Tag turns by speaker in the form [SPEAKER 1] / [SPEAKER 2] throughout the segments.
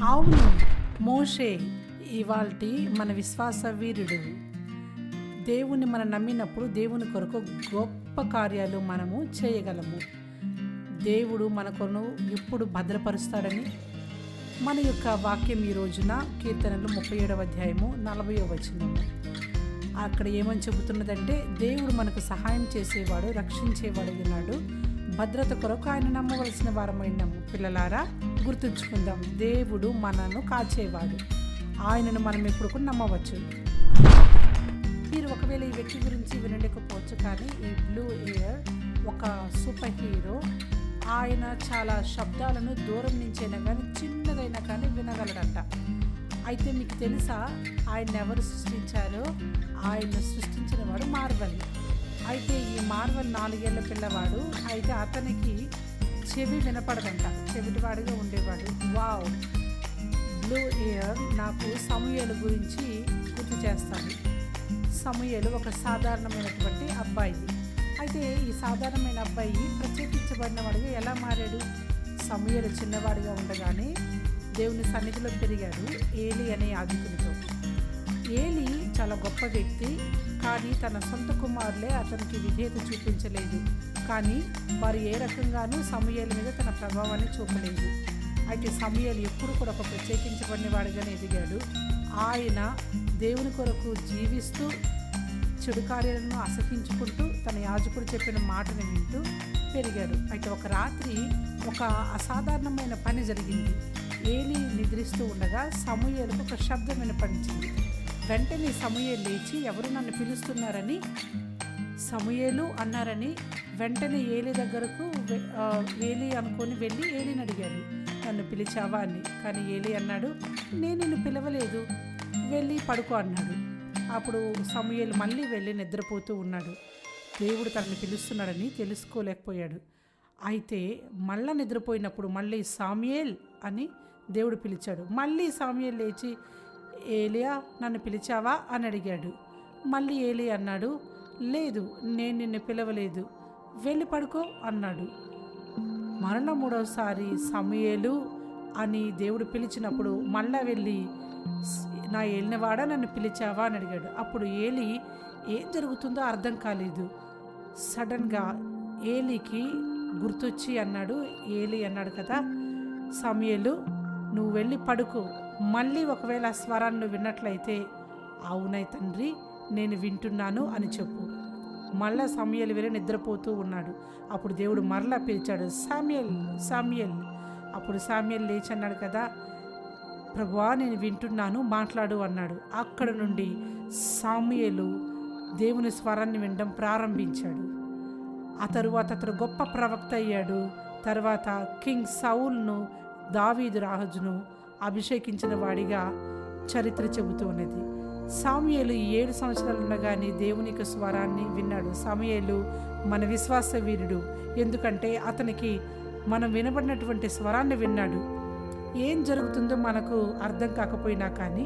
[SPEAKER 1] అవును, మోషే ఇవాల్టి మన విశ్వాస వీరుడు. దేవుని మనం నమ్మినప్పుడు దేవుని కొరకు గొప్ప కార్యాలు మనము చేయగలము. దేవుడు మన కొను ఎప్పుడు భద్రపరుస్తాడని మన యొక్క వాక్యం ఈ రోజున కీర్తనలు 37వ అధ్యాయము 40వ వచనము. అక్కడ ఏమని చెబుతున్నదంటే, దేవుడు మనకు సహాయం చేసేవాడు, రక్షించేవాడు ఉన్నాడు. భద్రత కొరకు ఆయన నమ్మవలసిన వారమైనాము. పిల్లలారా, గుర్తుంచుకుందాం, దేవుడు మనను కాచేవాడు. ఆయనను మనం ఎప్పుడు కూడా నమ్మవచ్చు. మీరు ఒకవేళ ఈ వ్యక్తి గురించి వినలేకపోవచ్చు, కానీ ఈ బ్లూ ఎయిర్ ఒక సూపర్ హీరో. ఆయన చాలా శబ్దాలను దూరం నుంచైనా కానీ, చిన్నదైనా కానీ వినగలడంట. అయితే మీకు తెలుసా ఆయన ఎవరు సృష్టించారో? ఆయన సృష్టించిన వాడు మార్వెల్. అయితే ఈ మార్వెల్ 4 ఏళ్ల పిల్లవాడు. అయితే అతనికి చెవి వినపడదంట, చెవిటివాడిగా ఉండేవాడు. వావ్! బ్లూ ఎయిర్ నాకు సమూయేలు గురించి గుర్తు చేస్తాను. సమూయేలు ఒక సాధారణమైనటువంటి అబ్బాయి. అయితే ఈ సాధారణమైన అబ్బాయి ప్రత్యేకించబడిన వాడిగా ఎలా మారాడు? సమూయేలు చిన్నవాడిగా ఉండగానే దేవుని సన్నిధిలో పెరిగాడు ఏలి అనే యాజకునితో. ఏలి చాలా గొప్ప వ్యక్తి, కానీ తన సొంత కుమారులే అతనికి విధేయత చూపించలేదు. కానీ వారు ఏ రకంగానూ సమూయేలు మీద తన ప్రభావాన్ని చూపలేదు. అయితే సమూయేలు ఎప్పుడు కూడా ఒక ప్రత్యేకించబడిన వాడిగానే ఎదిగాడు. ఆయన దేవుని కొరకు జీవిస్తూ చెడు కార్యాలను అసహించుకుంటూ తన యాజకుడు చెప్పిన మాటను వింటూ పెరిగాడు. అయితే ఒక రాత్రి ఒక అసాధారణమైన పని జరిగింది. ఏలి నిద్రిస్తూ ఉండగా సమూయేలుకు ఒక శబ్దం వినపడించింది. వెంటనే సమూయేలు లేచి, ఎవరు నన్ను పిలుస్తున్నారని, సమూయేలు అన్నారని వెంటనే ఏలి దగ్గరకు ఏలి అనుకొని వెళ్ళి ఏలిని అడిగాడు, నన్ను పిలిచావా అని. కానీ ఏలి అన్నాడు, నేను నిన్ను పిలవలేదు, వెళ్ళి పడుకో అన్నాడు. అప్పుడు సమూయేలు మళ్ళీ వెళ్ళి నిద్రపోతూ ఉన్నాడు. దేవుడు తనని పిలుస్తున్నాడని తెలుసుకోలేకపోయాడు. అయితే మళ్ళా నిద్రపోయినప్పుడు మళ్ళీ సామ్యూయేల్ అని దేవుడు పిలిచాడు. మళ్ళీ సామ్యూయేల్ లేచి, ఏలియా నన్ను పిలిచావా అని అడిగాడు. మళ్ళీ ఏలి అన్నాడు, లేదు, నేను నిన్ను పిలవలేదు, వెళ్ళి పడుకో అన్నాడు. మరణ 3వసారి సమూయేలు అని దేవుడు పిలిచినప్పుడు మళ్ళా వెళ్ళి, నా ఏలినవాడా నన్ను పిలిచావా అని అడిగాడు. అప్పుడు ఏలి ఏం జరుగుతుందో అర్థం కాలేదు. సడన్గా ఏలికి గుర్తొచ్చి అన్నాడు, ఏలి అన్నాడు కదా, సమూయేలు నువ్వు వెళ్ళి పడుకో, మళ్ళీ ఒకవేళ ఆ స్వరాన్ని విన్నట్లయితే, అవునై తండ్రి నేను వింటున్నాను అని చెప్పు. మళ్ళా సమూయేలు వెళ్ళి నిద్రపోతూ ఉన్నాడు. అప్పుడు దేవుడు మరలా పిలిచాడు, సామ్యూయేల్ సామ్యూయేల్. అప్పుడు సామ్యూయేల్ లేచి అన్నాడు కదా, ప్రభువా నేను వింటున్నాను, మాట్లాడు అన్నాడు. అక్కడ నుండి సమూయేలు దేవుని స్వరాన్ని వినడం ప్రారంభించాడు. ఆ తరువాత అతడు గొప్ప ప్రవక్త అయ్యాడు. తర్వాత కింగ్ సౌల్ను, దావీదు రాజును అభిషేకించిన వాడిగా చరిత్ర చెబుతూ ఉన్నది. సమూయేలు 7 సంవత్సరాలు ఉండగానే దేవుని యొక్క స్వరాన్ని విన్నాడు. సమూయేలు మన విశ్వాస వీరుడు, ఎందుకంటే అతనికి మనం వినబడినటువంటి స్వరాన్ని విన్నాడు. ఏం జరుగుతుందో మనకు అర్థం కాకపోయినా కానీ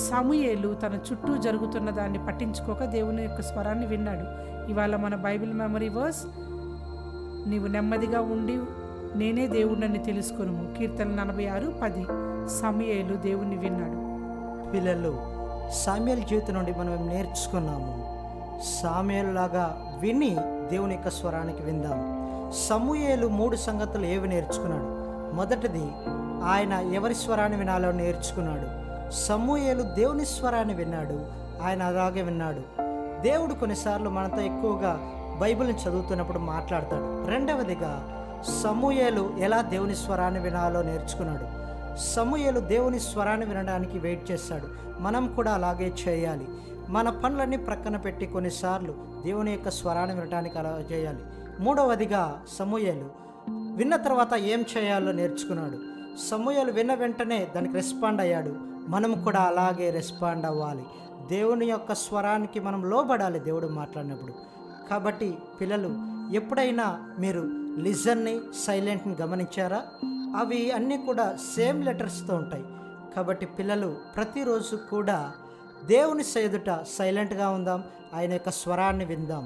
[SPEAKER 1] సమూయేలు తన చుట్టూ జరుగుతున్న దాన్ని పట్టించుకోక దేవుని యొక్క స్వరాన్ని విన్నాడు. ఇవాళ మన బైబిల్ మెమరీ వర్స్, నీవు నెమ్మదిగా ఉండి నేనే దేవుడిని తెలుసుకొను. కీర్తన 46:10. సమూయేలు దేవుణ్ణి విన్నాడు.
[SPEAKER 2] పిల్లలు, సామ్యూయేలు జీవితం నుండి మనం నేర్చుకున్నాము. సామ్యూయేలు లాగా విని దేవుని యొక్క స్వరానికి విందాం. సమూయేలు 3 సంగతులు ఏవి నేర్చుకున్నాడు? మొదటిది, ఆయన ఎవరి స్వరాన్ని వినాలో నేర్చుకున్నాడు. సమూయేలు దేవుని స్వరాన్ని విన్నాడు, ఆయన అలాగే విన్నాడు. దేవుడు కొన్నిసార్లు మనతో ఎక్కువగా బైబిల్ని చదువుతున్నప్పుడు మాట్లాడతాడు. రెండవదిగా, సమూయేలు ఎలా దేవుని స్వరాన్ని వినాలో నేర్చుకున్నాడు. సమూయేలు దేవుని స్వరాన్ని వినడానికి వెయిట్ చేశాడు. మనం కూడా అలాగే చేయాలి. మన పనులన్నీ ప్రక్కన పెట్టి కొన్నిసార్లు దేవుని యొక్క స్వరాన్ని వినడానికి అలా చేయాలి. మూడవదిగా, సమూయేలు విన్న తర్వాత ఏం చేయాలో నేర్చుకున్నాడు. సమూయేలు విన్న వెంటనే దానికి రెస్పాండ్ అయ్యాడు. మనం కూడా అలాగే రెస్పాండ్ అవ్వాలి. దేవుని యొక్క స్వరానికి మనం లోబడాలి దేవుడు మాట్లాడినప్పుడు. కాబట్టి పిల్లలు, ఎప్పుడైనా మీరు లిజన్ని, సైలెంట్ని గమనించారా? అవి అన్నీ కూడా సేమ్ లెటర్స్తో ఉంటాయి. కాబట్టి పిల్లలు, ప్రతిరోజు కూడా దేవుని ఎదుట సైలెంట్గా ఉందాం, ఆయన యొక్క స్వరాన్ని విందాం.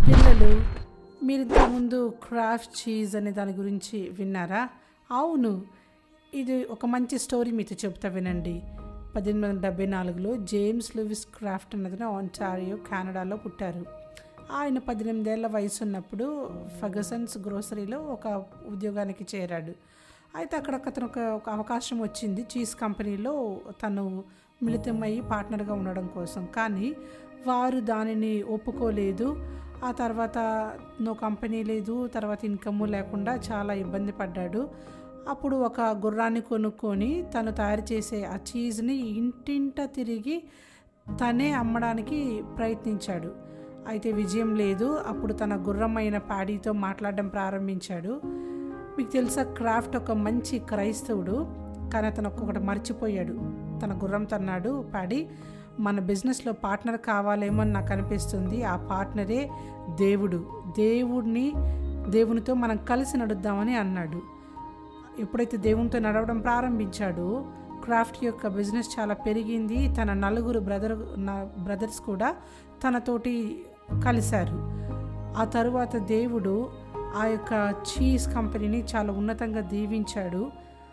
[SPEAKER 1] పిల్లలు, మీరు ఇంతకుముందు క్రాఫ్ట్ చీజ్ అనే దాని గురించి విన్నారా? అవును, ఇది ఒక మంచి స్టోరీ మీతో చెప్తా వినండి. 1874లో జేమ్స్ లూయిస్ క్రాఫ్ట్ అన్నది ఆంటారియో కెనడాలో పుట్టారు. ఆయన 18 ఏళ్ల వయసు ఉన్నప్పుడు ఫర్గసన్స్ గ్రోసరీలో ఒక ఉద్యోగానికి చేరాడు. అయితే అక్కడ అతను ఒక అవకాశం వచ్చింది చీజ్ కంపెనీలో తను మిళితమయ్యి పార్ట్నర్గా ఉండడం కోసం. కానీ వారు దానిని ఒప్పుకోలేదు. ఆ తర్వాత నో కంపెనీ లేదు, తర్వాత ఇన్కమ్ లేకుండా చాలా ఇబ్బంది పడ్డాడు. అప్పుడు ఒక గుర్రాన్ని కొనుక్కొని తను తయారు చేసే ఆ చీజ్ని ఇంటింట తిరిగి తనే అమ్మడానికి ప్రయత్నించాడు. అయితే విజయం లేదు. అప్పుడు తన గుర్రమైన ప్యాడీతో మాట్లాడడం ప్రారంభించాడు. మీకు తెలుసా, క్రాఫ్ట్ ఒక మంచి క్రైస్తవుడు, కానీ అతను ఒక్కొక్కటి మర్చిపోయాడు. తన గుర్రంతో అన్నాడు, ప్యాడీ, మన బిజినెస్లో పార్ట్నర్ కావాలేమో అని నాకు అనిపిస్తుంది. ఆ పార్ట్నరే దేవుడు. దేవునితో మనం కలిసి నడుద్దామని అన్నాడు. ఎప్పుడైతే దేవునితో నడవడం ప్రారంభించాడో క్రాఫ్ట్ యొక్క బిజినెస్ చాలా పెరిగింది. తన నలుగురు బ్రదర్స్ కూడా తనతోటి కలిశారు. ఆ తరువాత దేవుడు ఆ యొక్క చీజ్ కంపెనీని చాలా ఉన్నతంగా దీవించాడు.